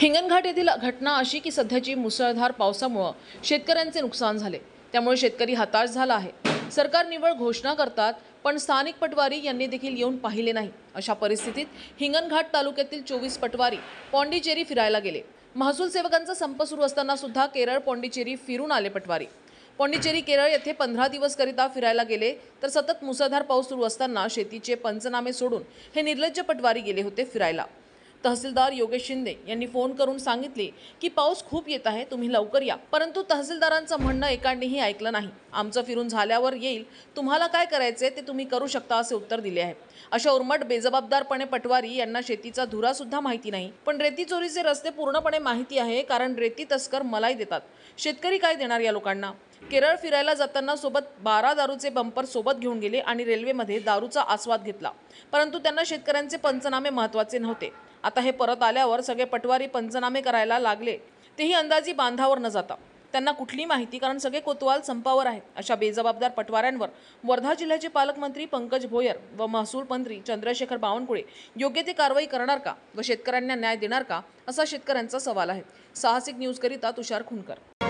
हिंगणघाट येथील घटना अशी की सध्याची मुसळधार पावसामुळे शेतकऱ्यांचे नुकसान झाले। त्यामुळे शेतकरी हताश झाला आहे। सरकार निव्वळ घोषणा करतात पण स्थानिक पटवारी यांनी देखील येऊन पाहिले नाही। अशा परिस्थितीत हिंगणघाट तालुक्यातील 24 पटवारी पॉंडिचेरी फिरायला गेले। महसूल सेवकांचा संप सुरू असताना सुद्धा केरळ पॉंडिचेरी फिरून आले पटवारी। पॉंडिचेरी केरळ येथे 15 दिवस करिता फिरायला गेले तर सतत मुसळधार पाऊस सुरू असताना शेतीचे पंचनामे सोडून हे निर्लज्ज पटवारी गेले होते फिरायला। तहसीलदार योगेश शिंदे यांनी फोन करून सांगितले की पाऊस खूप येत आहे, तुम्ही लवकर या। परंतु तहसीलदारांचं म्हणणं एकानेही ऐकलं नाही। आमचं फिरून झाल्यावर येईल, तुम्हाला काय करायचे ते तुम्ही करू शकता असे उत्तर दिले आहे। अशा उर्मट बेजबाबदारपणे पटवारी यांना शेतीचा धुरा सुद्धा माहिती नाही, पण रेती चोरीचे रस्ते पूर्णपणे माहिती आहे, कारण रेती तस्कर मलाई देतात। शेतकरी काय देणार या लोकांना? केरळ फिरायला जाताना सोबत 12 दारूचे बंपर सोबत घेऊन गेले आणि रेल्वेमध्ये दारूचा आस्वाद घेतला, परंतु त्यांना शेतकऱ्यांचे पंचनामे महत्त्वाचे नव्हते। आता हे परत आल्यावर सगळे पटवारी पंचनामे करायला लागले, तेही अंदाजी बांधावर न जाता। त्यांना कुठली माहिती, कारण सगळे कोतवाल संपावर आहेत। अशा बेजबाबदार पटवाऱ्यांवर वर्धा जिल्ह्याचे पालकमंत्री पंकज भोयर व महसूल मंत्री चंद्रशेखर बावनकुळे योग्य ते कारवाई करणार का व शेतकऱ्यांना न्याय देणार का, असा शेतकऱ्यांचा सवाल आहे। साहसिक न्यूज करिता तुषार खुनकर।